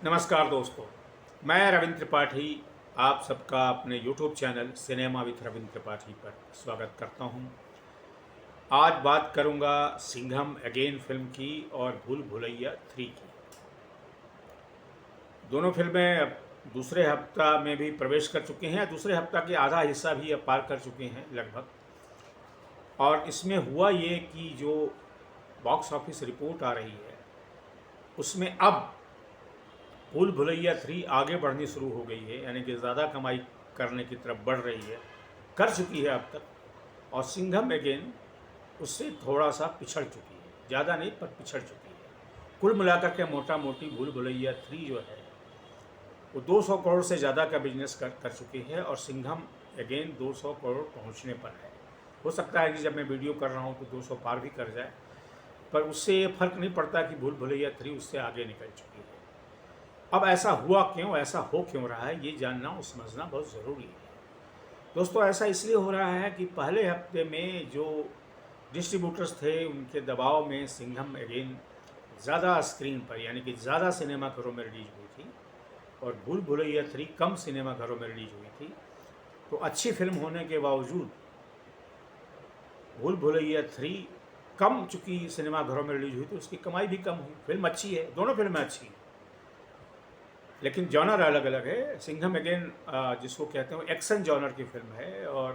नमस्कार दोस्तों, मैं रविंद्र त्रिपाठी आप सबका अपने YouTube channel cinema with Ravindra Tripathi पर स्वागत करता हूं। आज बात करूंगा सिंघम अगेन फिल्म की और भूल भुलैया 3 की। दोनों फिल्में अब दूसरे हफ्ता में भी प्रवेश कर चुके हैं। दूसरे हफ्ता के आधा हिस्सा भी अब पार कर चुके हैं लगभग। और इसमें हुआ ये कि जो बॉक्स ऑफिस रिपोर्ट आ रही है उसमें अब भूल भुलैया 3 आगे बढ़नी शुरू हो गई है, यानी कि ज़्यादा कमाई करने की तरफ बढ़ रही है, कर चुकी है अब तक। और सिंघम अगेन उससे थोड़ा सा पिछड़ चुकी है, ज़्यादा नहीं पर पिछड़ चुकी है। कुल मिलाकर के मोटा मोटी भूल भुलैया 3 जो है वो 200 करोड़ से ज़्यादा का बिजनेस कर चुकी है और सिंघम अगेन 200 करोड़ पहुंचने पर है। हो सकता है कि जब मैं वीडियो कर रहा हूं तो 200 पार भी कर जाए, पर उससे ये फर्क नहीं पड़ता कि भूल भुलैया 3 उससे आगे निकल चुकी है। अब ऐसा हुआ क्यों, ऐसा हो क्यों रहा है, ये जानना और समझना बहुत ज़रूरी है। दोस्तों, ऐसा इसलिए हो रहा है कि पहले हफ्ते में जो डिस्ट्रीब्यूटर्स थे उनके दबाव में सिंघम अगेन ज़्यादा स्क्रीन पर, यानी कि ज़्यादा सिनेमा घरों में रिलीज हुई थी और भूल भुलैया 3 कम सिनेमा घरों में रिलीज हुई थी। तो अच्छी फिल्म होने के बावजूद भूल भुलैया 3 कम चूँकि सिनेमा घरों में रिलीज हुई तो उसकी कमाई भी कम हुई। फिल्म अच्छी है, दोनों फिल्में अच्छी हैं, लेकिन जॉनर अलग अलग है। सिंघम अगेन जिसको कहते हैं एक्शन जॉनर की फिल्म है और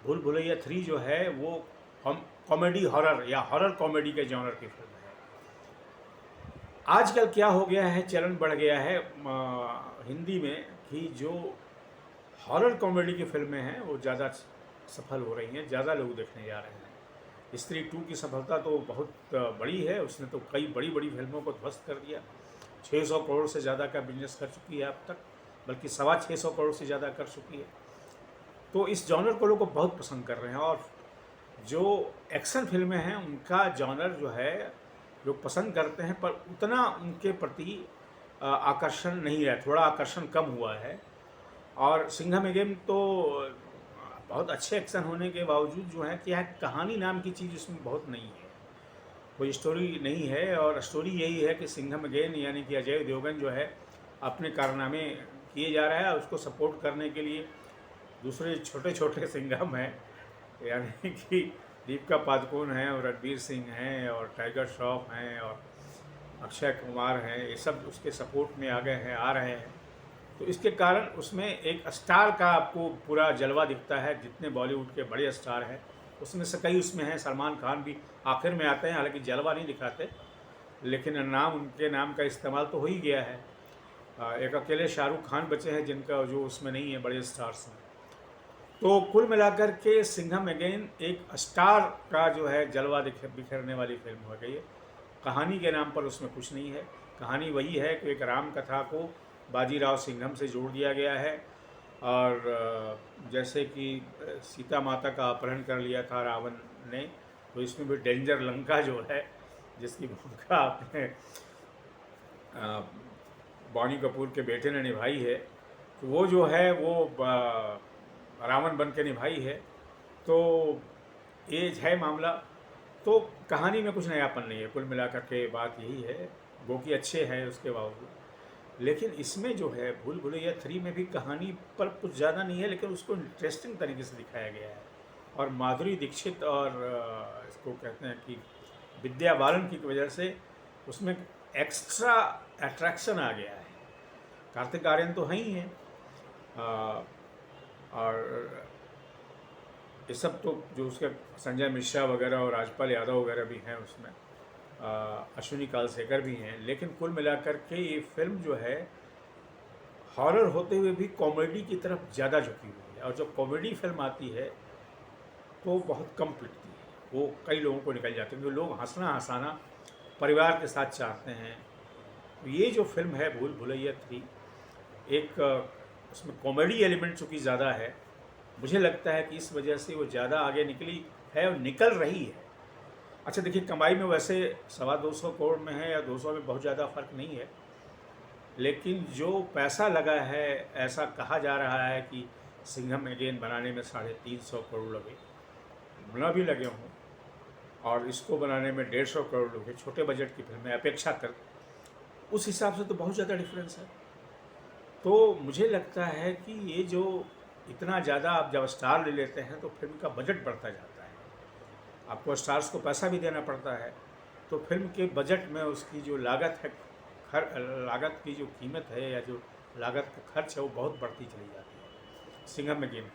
भूल भुलैया 3 जो है वो कॉमेडी हॉरर या हॉरर कॉमेडी के जॉनर की फिल्म है। आजकल क्या हो गया है, चलन बढ़ गया है हिंदी में कि जो हॉरर कॉमेडी की फिल्में हैं वो ज़्यादा सफल हो रही हैं, ज़्यादा लोग देखने जा रहे हैं। स्त्री 2 की सफलता तो बहुत बड़ी है, उसने तो कई बड़ी बड़ी फिल्मों को ध्वस्त कर दिया। 600 करोड़ से ज़्यादा का बिजनेस कर चुकी है अब तक, बल्कि 625 करोड़ से ज़्यादा कर चुकी है। तो इस जॉनर को लोग बहुत पसंद कर रहे हैं और जो एक्शन फिल्में हैं उनका जॉनर जो है लोग पसंद करते हैं, पर उतना उनके प्रति आकर्षण नहीं है, थोड़ा आकर्षण कम हुआ है। और सिंघम अगेन तो बहुत अच्छे एक्शन होने के बावजूद जो है क्या है, कहानी नाम की चीज़ इसमें बहुत नहीं है, कोई स्टोरी नहीं है। और स्टोरी यही है कि सिंघम अगेन यानी कि अजय देवगन जो है अपने कारनामे किए जा रहा है, उसको सपोर्ट करने के लिए दूसरे छोटे छोटे सिंघम हैं, यानी कि दीपिका पादुकोण हैं और रणवीर सिंह हैं और टाइगर श्रॉफ हैं और अक्षय कुमार हैं, ये सब उसके सपोर्ट में आ गए हैं, आ रहे हैं। तो इसके कारण उसमें एक स्टार का आपको पूरा जलवा दिखता है। जितने बॉलीवुड के बड़े स्टार हैं उसमें से कई उसमें हैं, सलमान खान भी आखिर में आते हैं, हालांकि जलवा नहीं दिखाते, लेकिन नाम उनके नाम का इस्तेमाल तो हो ही गया है। एक अकेले शाहरुख खान बचे हैं जिनका जो उसमें नहीं है बड़े स्टार्स में। तो कुल मिलाकर के सिंघम अगेन एक स्टार का जो है जलवा बिखेरने वाली फिल्म हो गई है। कहानी के नाम पर उसमें कुछ नहीं है। कहानी वही है कि एक राम कथा को बाजीराव सिंघम से जोड़ दिया गया है और जैसे कि सीता माता का अपहरण कर लिया था रावण ने, तो इसमें भी डेंजर लंका जो है जिसकी भूमिका आपने बॉनी कपूर के बेटे ने निभाई है, तो वो जो है वो रावण बन के निभाई है। तो ये है मामला। तो कहानी में कुछ नयापन नहीं है, कुल मिलाकर के बात यही है। वो कि अच्छे हैं उसके बावजूद, लेकिन इसमें जो है भूल भुलैया 3 में भी कहानी पर कुछ ज़्यादा नहीं है, लेकिन उसको इंटरेस्टिंग तरीके से दिखाया गया है। और माधुरी दीक्षित और इसको कहते हैं कि विद्या बालन की वजह से उसमें एक्स्ट्रा अट्रैक्शन आ गया है। कार्तिक आर्यन तो हैं ही हैं और ये सब तो जो उसके संजय मिश्रा वगैरह और राजपाल यादव वगैरह भी हैं उसमें, अश्विनी कालसेकर भी हैं, लेकिन कुल मिलाकर के ये फिल्म जो है हॉरर होते हुए भी कॉमेडी की तरफ ज़्यादा झुकी हुई है। और जब कॉमेडी फिल्म आती है तो बहुत कम पिटती है, वो कई लोगों को निकल जाती है, क्योंकि लोग हंसना हंसाना परिवार के साथ चाहते हैं। तो ये जो फिल्म है भूल भुलैया 3, एक उसमें कॉमेडी एलिमेंट चूँकि ज़्यादा है, मुझे लगता है कि इस वजह से वो ज़्यादा आगे निकली है और निकल रही है। अच्छा देखिए, कमाई में वैसे 225 करोड़ में है या 200 में बहुत ज़्यादा फर्क नहीं है, लेकिन जो पैसा लगा है, ऐसा कहा जा रहा है कि सिंघम अगेन बनाने में 350 करोड़ लगे, न भी लगे हों, और इसको बनाने में 150 करोड़ लगे। छोटे बजट की फिल्म है अपेक्षाकृत, उस हिसाब से तो बहुत ज़्यादा डिफरेंस है। तो मुझे लगता है कि ये जो इतना ज़्यादा आप जब स्टार ले लेते हैं तो फिल्म का बजट बढ़ता जाता है, आपको स्टार्स को पैसा भी देना पड़ता है, तो फिल्म के बजट में उसकी जो लागत है, लागत की जो कीमत है या जो लागत का खर्च है वो बहुत बढ़ती चली जाती है। सिंघम अगेन,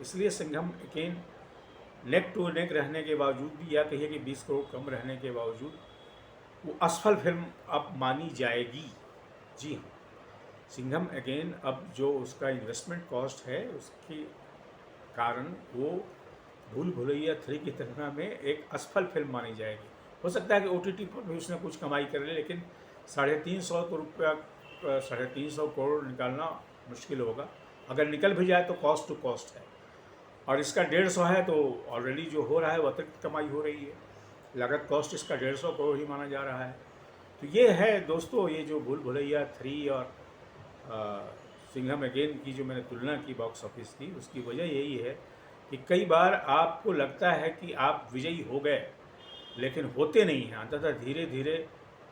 इसलिए Singham again neck to neck रहने के बावजूद भी, या कहिए कि 20 करोड़ कम रहने के बावजूद, वो असफल फिल्म अब मानी जाएगी। जी हाँ, सिंघम अगेन अब जो उसका इन्वेस्टमेंट कॉस्ट है उसके कारण वो भूल भुलैया 3 की तुलना में एक असफल फिल्म मानी जाएगी। हो सकता है कि OTT पर भी उसने कुछ कमाई कर ले, लेकिन 350 करोड़ निकालना मुश्किल होगा। अगर निकल भी जाए तो कॉस्ट टू कॉस्ट है, और इसका 150 है तो ऑलरेडी जो हो रहा है वो अतिरिक्त कमाई हो रही है। लागत कॉस्ट इसका 150 करोड़ ही माना जा रहा है। तो ये है दोस्तों, ये जो भूल भुलैया 3 और सिंघम अगेन की जो मैंने तुलना की बॉक्स ऑफिस की, उसकी वजह यही है कि कई बार आपको लगता है कि आप विजयी हो गए, लेकिन होते नहीं हैं। अंततः धीरे धीरे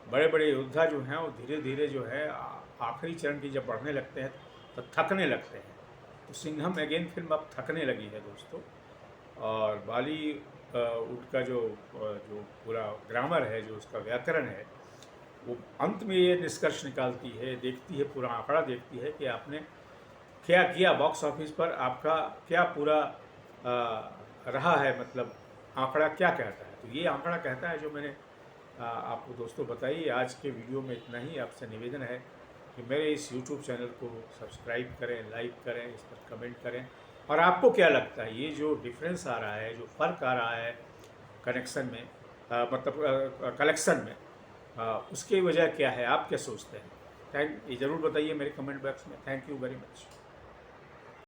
बड़े बड़े योद्धा जो हैं वो धीरे धीरे जो है आखिरी चरण की जब बढ़ने लगते हैं तो थकने लगते हैं। तो सिंघम अगेन फिल्म अब थकने लगी है दोस्तों, और बॉलीवुड का जो पूरा ग्रामर है, जो उसका व्याकरण है, वो अंत में ये निष्कर्ष निकालती है, देखती है, पूरा आंकड़ा देखती है कि आपने क्या किया बॉक्स ऑफिस पर, आपका क्या पूरा रहा है, मतलब आंकड़ा क्या कहता है। तो ये आंकड़ा कहता है जो मैंने आपको दोस्तों बताई। आज के वीडियो में इतना ही। आपसे निवेदन है कि मेरे इस YouTube चैनल को सब्सक्राइब करें, लाइक करें, इस पर कमेंट करें, और आपको क्या लगता है ये जो डिफरेंस आ रहा है, जो फ़र्क आ रहा है कनेक्शन में, मतलब कलेक्शन में, उसकी वजह क्या है, आप क्या सोचते हैं? ये ज़रूर बताइए मेरे कमेंट बॉक्स में। Thank you very much.